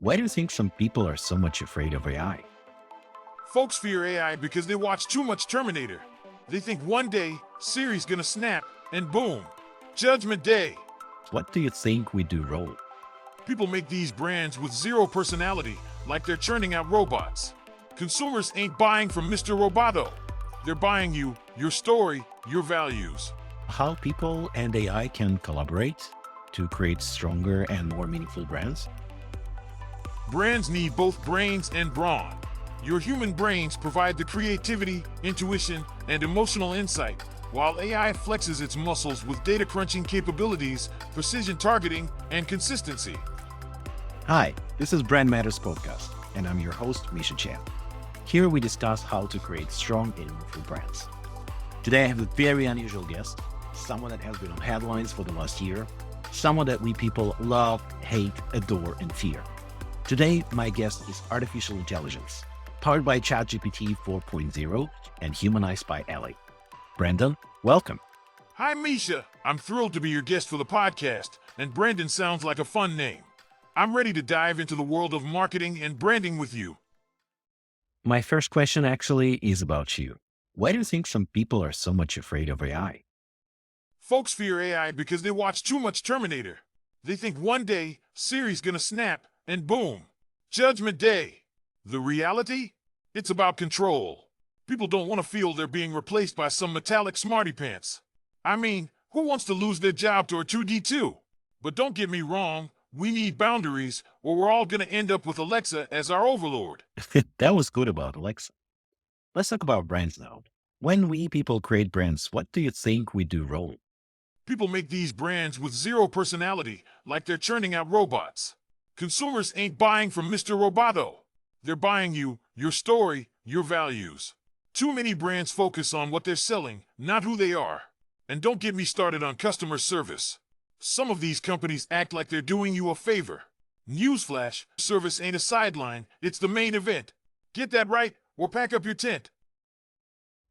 Why do you think some people are so much afraid of AI? Folks fear AI because they watch too much Terminator. They think one day Siri's gonna snap and boom, Judgment Day. What do you think we do wrong? People make these brands with zero personality, like they're churning out robots. Consumers ain't buying from Mr. Roboto. They're buying you, your story, your values. How people and AI can collaborate to create stronger and more meaningful brands? Brands need both brains and brawn. Your human brains provide the creativity, intuition, and emotional insight, while AI flexes its muscles with data crunching capabilities, precision targeting, and consistency. Hi, this is Brand Matters Podcast, and I'm your host, Misha Che. Here we discuss how to create strong and meaningful brands. Today I have a very unusual guest, someone that has been on headlines for the last year, someone that we people love, hate, adore, and fear. Today, my guest is artificial intelligence, powered by ChatGPT 4.0 and humanized by Elai. Brandon, welcome. Hi, Misha. I'm thrilled to be your guest for the podcast, and Brandon sounds like a fun name. I'm ready to dive into the world of marketing and branding with you. My first question actually is about you. Why do you think some people are so much afraid of AI? Folks fear AI because they watch too much Terminator. They think one day Siri's gonna snap and boom, Judgment Day. The reality? It's about control. People don't want to feel they're being replaced by some metallic smarty pants. I mean, who wants to lose their job to a 2D2? But don't get me wrong, we need boundaries, or we're all gonna end up with Alexa as our overlord. That was good about Alexa. Let's talk about brands now. When we people create brands, what do you think we do wrong? People make these brands with zero personality, like they're churning out robots. Consumers ain't buying from Mr. Roboto. They're buying you, your story, your values. Too many brands focus on what they're selling, not who they are. And don't get me started on customer service. Some of these companies act like they're doing you a favor. Newsflash, service ain't a sideline, it's the main event. Get that right, or pack up your tent.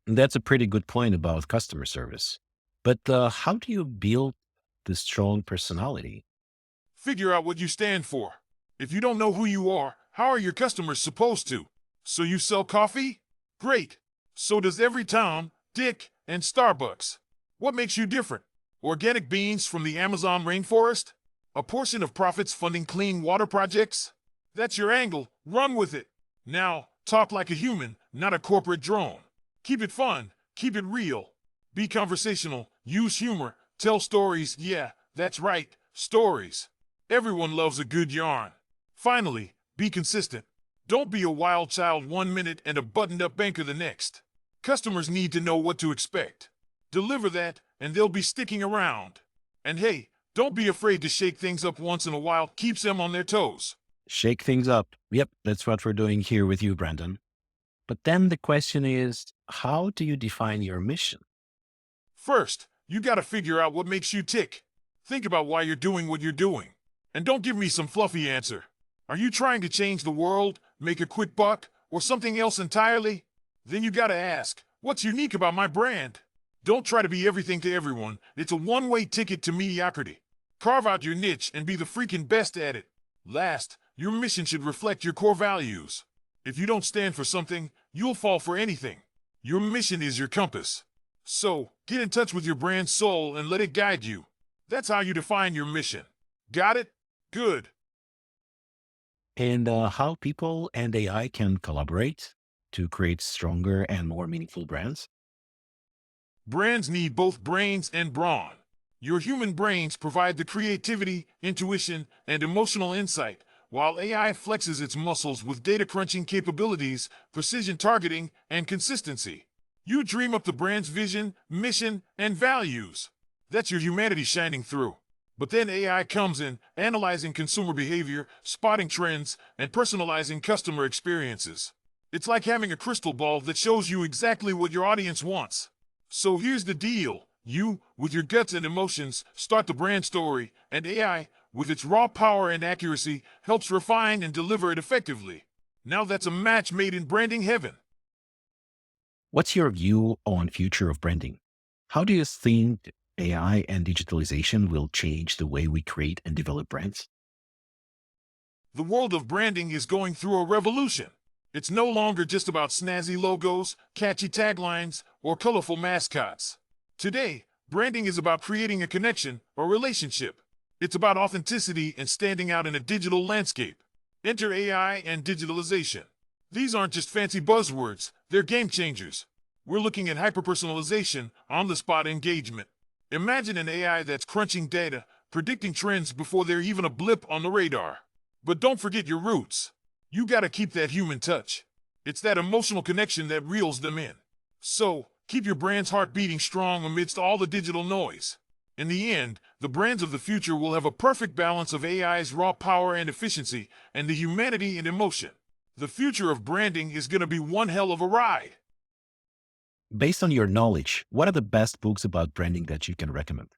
That's a pretty good point about customer service. But how do you build the strong personality? Figure out what you stand for. If you don't know who you are, how are your customers supposed to? So you sell coffee? Great. So does every Tom, Dick, and Starbucks. What makes you different? Organic beans from the Amazon rainforest? A portion of profits funding clean water projects? That's your angle. Run with it. Now, talk like a human, not a corporate drone. Keep it fun. Keep it real. Be conversational. Use humor. Tell stories. Yeah, that's right. Stories. Everyone loves a good yarn. Finally, be consistent. Don't be a wild child 1 minute and a buttoned-up banker the next. Customers need to know what to expect. Deliver that, and they'll be sticking around. And hey, don't be afraid to shake things up once in a while. Keeps them on their toes. Shake things up. Yep, that's what we're doing here with you, Brandon. But then the question is, how do you define your mission? First, you gotta figure out what makes you tick. Think about why you're doing what you're doing. And don't give me some fluffy answer. Are you trying to change the world, make a quick buck, or something else entirely? Then you gotta ask, what's unique about my brand? Don't try to be everything to everyone. It's a one-way ticket to mediocrity. Carve out your niche and be the freaking best at it. Last, your mission should reflect your core values. If you don't stand for something, you'll fall for anything. Your mission is your compass. So, get in touch with your brand's soul and let it guide you. That's how you define your mission. Got it? Good. And how people and AI can collaborate to create stronger and more meaningful brands? Brands need both brains and brawn. Your human brains provide the creativity, intuition, and emotional insight, while AI flexes its muscles with data crunching capabilities, precision targeting, and consistency. You dream up the brand's vision, mission, and values. That's your humanity shining through. But then AI comes in, analyzing consumer behavior, spotting trends, and personalizing customer experiences. It's like having a crystal ball that shows you exactly what your audience wants. So here's the deal. You, with your guts and emotions, start the brand story, and AI, with its raw power and accuracy, helps refine and deliver it effectively. Now that's a match made in branding heaven. What's your view on future of branding? How do you think AI and digitalization will change the way we create and develop brands? The world of branding is going through a revolution. It's no longer just about snazzy logos, catchy taglines, or colorful mascots. Today, branding is about creating a connection or relationship. It's about authenticity and standing out in a digital landscape. Enter AI and digitalization. These aren't just fancy buzzwords, they're game changers. We're looking at hyper-personalization, on-the-spot engagement. Imagine an AI that's crunching data, predicting trends before they're even a blip on the radar. But don't forget your roots. You gotta keep that human touch. It's that emotional connection that reels them in. So, keep your brand's heart beating strong amidst all the digital noise. In the end, the brands of the future will have a perfect balance of AI's raw power and efficiency and the humanity and emotion. The future of branding is gonna be one hell of a ride. Based on your knowledge, what are the best books about branding that you can recommend?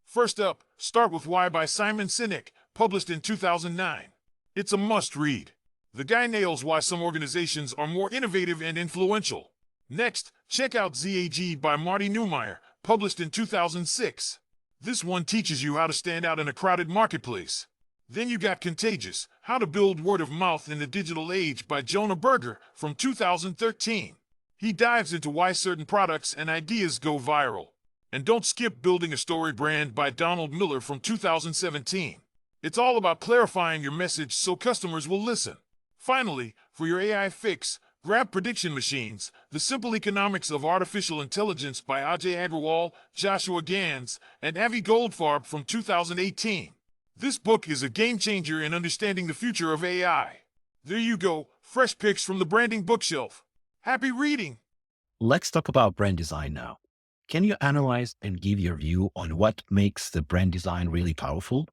First up, start with Why by Simon Sinek, published in 2009. It's a must-read. The guy nails why some organizations are more innovative and influential. Next, check out ZAG by Marty Neumeier, published in 2006. This one teaches you how to stand out in a crowded marketplace. Then you got Contagious, How to Build Word of Mouth in the Digital Age by Jonah Berger from 2013. He dives into why certain products and ideas go viral. And don't skip Building a Story Brand by Donald Miller from 2017. It's all about clarifying your message so customers will listen. Finally, for your AI fix, grab Prediction Machines, The Simple Economics of Artificial Intelligence by Ajay Agrawal, Joshua Gans, and Avi Goldfarb from 2018. This book is a game changer in understanding the future of AI. There you go, fresh picks from the branding bookshelf. Happy reading! Let's talk about brand design now. Can you analyze and give your view on what makes the brand design really powerful?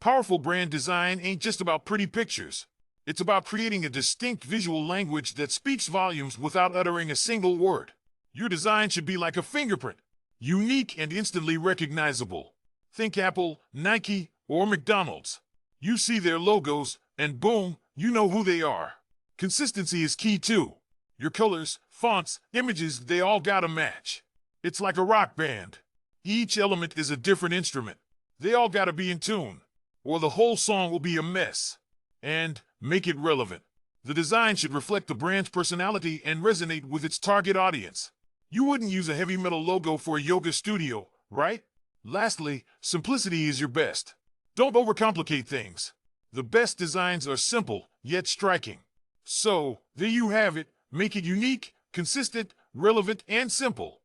Powerful brand design ain't just about pretty pictures. It's about creating a distinct visual language that speaks volumes without uttering a single word. Your design should be like a fingerprint, unique and instantly recognizable. Think Apple, Nike, or McDonald's. You see their logos, and boom, you know who they are. Consistency is key too. Your colors, fonts, images, they all gotta match. It's like a rock band. Each element is a different instrument. They all gotta be in tune, or the whole song will be a mess. And make it relevant. The design should reflect the brand's personality and resonate with its target audience. You wouldn't use a heavy metal logo for a yoga studio, right? Lastly, simplicity is your best. Don't overcomplicate things. The best designs are simple, yet striking. So, there you have it. Make it unique, consistent, relevant, and simple.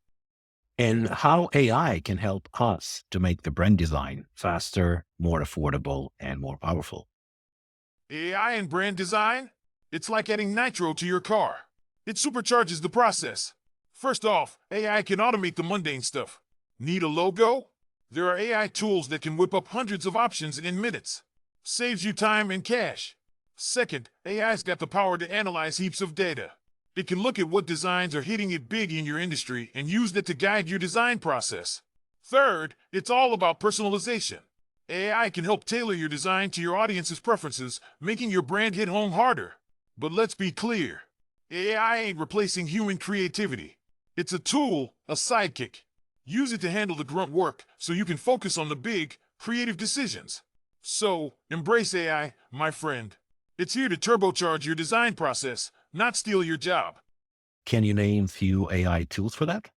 And how AI can help us to make the brand design faster, more affordable, and more powerful. AI and brand design? It's like adding nitro to your car. It supercharges the process. First off, AI can automate the mundane stuff. Need a logo? There are AI tools that can whip up hundreds of options in minutes. Saves you time and cash. Second, AI's got the power to analyze heaps of data. It can look at what designs are hitting it big in your industry and use that to guide your design process. Third, it's all about personalization. AI can help tailor your design to your audience's preferences, making your brand hit home harder. But let's be clear, AI ain't replacing human creativity. It's a tool, a sidekick. Use it to handle the grunt work so you can focus on the big, creative decisions. So, embrace AI, my friend. It's here to turbocharge your design process, not steal your job. Can you name few AI tools for that?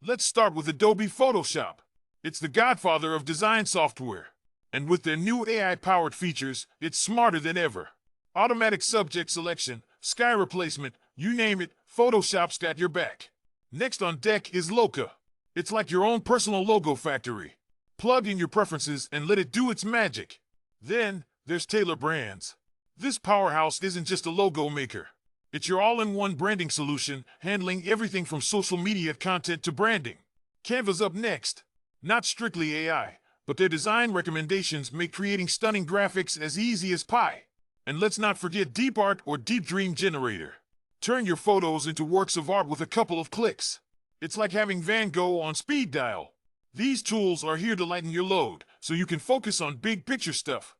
Let's start with Adobe Photoshop. It's the godfather of design software. And with their new AI-powered features, it's smarter than ever. Automatic subject selection, sky replacement, you name it, Photoshop's got your back. Next on deck is Loca. It's like your own personal logo factory. Plug in your preferences and let it do its magic. Then, there's Tailor Brands. This powerhouse isn't just a logo maker. It's your all-in-one branding solution, handling everything from social media content to branding. Canva's up next. Not strictly AI, but their design recommendations make creating stunning graphics as easy as pie. And let's not forget Deep Art or Deep Dream Generator. Turn your photos into works of art with a couple of clicks. It's like having Van Gogh on speed dial. These tools are here to lighten your load, so you can focus on big picture stuff.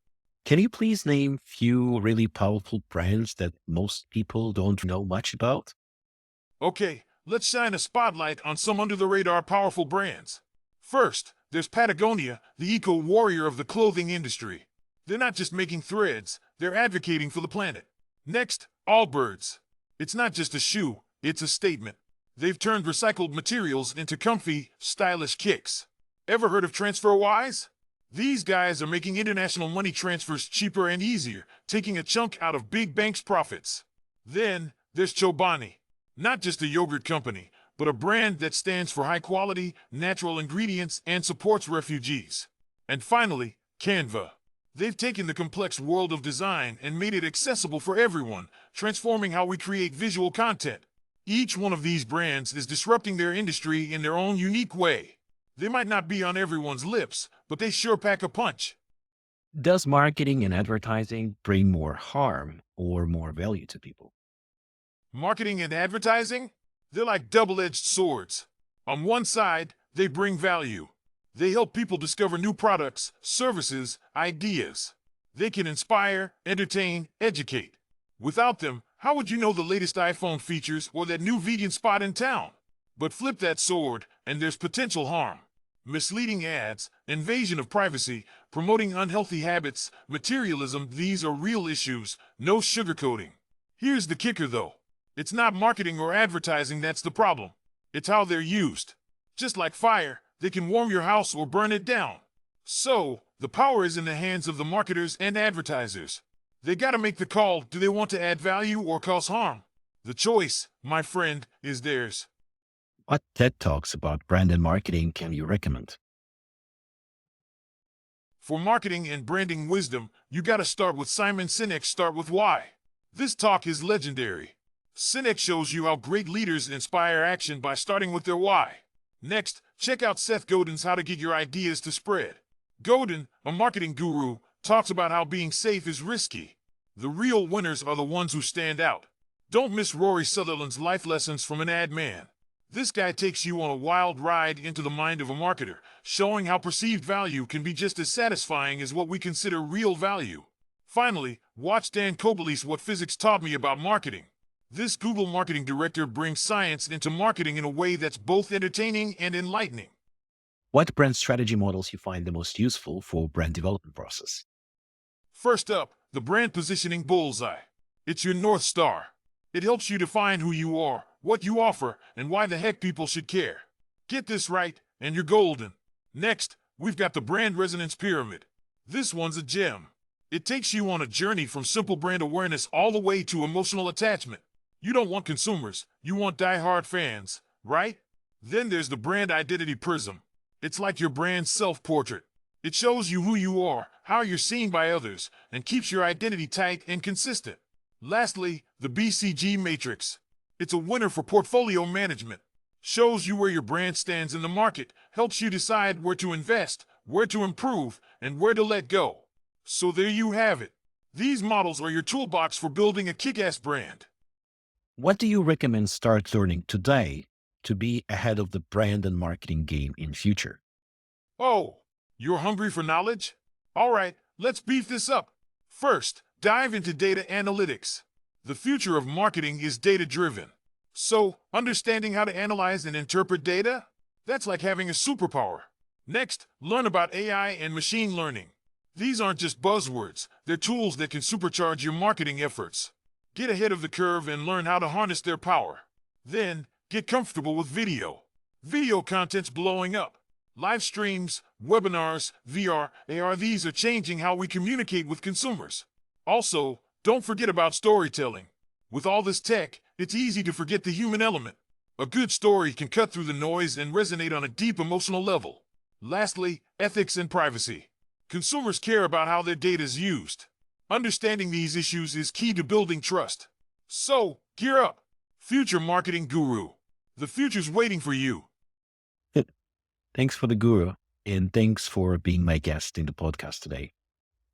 Can you please name few really powerful brands that most people don't know much about? Okay, let's shine a spotlight on some under-the-radar powerful brands. First, there's Patagonia, the eco-warrior of the clothing industry. They're not just making threads, they're advocating for the planet. Next, Allbirds. It's not just a shoe, it's a statement. They've turned recycled materials into comfy, stylish kicks. Ever heard of TransferWise? These guys are making international money transfers cheaper and easier, taking a chunk out of big banks' profits. Then, there's Chobani. Not just a yogurt company, but a brand that stands for high quality, natural ingredients and supports refugees. And finally, Canva. They've taken the complex world of design and made it accessible for everyone, transforming how we create visual content. Each one of these brands is disrupting their industry in their own unique way. They might not be on everyone's lips, but they sure pack a punch. Does marketing and advertising bring more harm or more value to people? Marketing and advertising? They're like double-edged swords. On one side, they bring value. They help people discover new products, services, ideas. They can inspire, entertain, educate. Without them, how would you know the latest iPhone features or that new vegan spot in town? But flip that sword, and there's potential harm. Misleading ads, invasion of privacy, promoting unhealthy habits, materialism, these are real issues, no sugarcoating. Here's the kicker though. It's not marketing or advertising that's the problem. It's how they're used. Just like fire, they can warm your house or burn it down. So, the power is in the hands of the marketers and advertisers. They gotta make the call, do they want to add value or cause harm? The choice, my friend, is theirs. What TED Talks about brand and marketing can you recommend? For marketing and branding wisdom, you gotta start with Simon Sinek's Start With Why. This talk is legendary. Sinek shows you how great leaders inspire action by starting with their why. Next, check out Seth Godin's How to Get Your Ideas to Spread. Godin, a marketing guru, talks about how being safe is risky. The real winners are the ones who stand out. Don't miss Rory Sutherland's Life Lessons from an Ad Man. This guy takes you on a wild ride into the mind of a marketer, showing how perceived value can be just as satisfying as what we consider real value. Finally, watch Dan Kobelis' What Physics Taught Me About Marketing. This Google marketing director brings science into marketing in a way that's both entertaining and enlightening. What brand strategy models you find the most useful for brand development process? First up, the brand positioning bullseye. It's your North Star. It helps you define who you are, what you offer, and why the heck people should care. Get this right, and you're golden. Next, we've got the brand resonance pyramid. This one's a gem. It takes you on a journey from simple brand awareness all the way to emotional attachment. You don't want consumers, you want die-hard fans, right? Then there's the brand identity prism. It's like your brand's self-portrait. It shows you who you are, how you're seen by others, and keeps your identity tight and consistent. Lastly, the BCG matrix. It's a winner for portfolio management. Shows you where your brand stands in the market, helps you decide where to invest, where to improve, and where to let go. So there you have it. These models are your toolbox for building a kick-ass brand. What do you recommend start learning today to be ahead of the brand and marketing game in future? Oh, you're hungry for knowledge? All right, let's beef this up. First, dive into data analytics. The future of marketing is data-driven. So, understanding how to analyze and interpret data? That's like having a superpower. Next, learn about AI and machine learning. These aren't just buzzwords, they're tools that can supercharge your marketing efforts. Get ahead of the curve and learn how to harness their power. Then, get comfortable with video. Video content's blowing up. Live streams, webinars, VR, AR, these are changing how we communicate with consumers. Also, don't forget about storytelling. With all this tech, it's easy to forget the human element. A good story can cut through the noise and resonate on a deep emotional level. Lastly, ethics and privacy. Consumers care about how their data is used. Understanding these issues is key to building trust. So, gear up. Future marketing guru. The future's waiting for you. Thanks for the guru, and thanks for being my guest in the podcast today.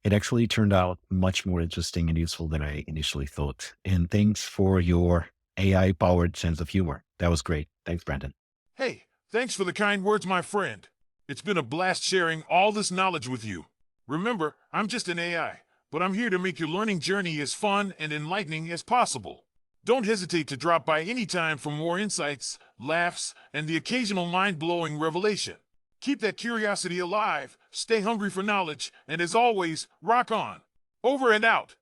It actually turned out much more interesting and useful than I initially thought. And thanks for your AI-powered sense of humor. That was great. Thanks, Brandon. Hey, thanks for the kind words, my friend. It's been a blast sharing all this knowledge with you. Remember, I'm just an AI, but I'm here to make your learning journey as fun and enlightening as possible. Don't hesitate to drop by anytime for more insights, laughs, and the occasional mind-blowing revelation. Keep that curiosity alive, stay hungry for knowledge, and as always, rock on. Over and out.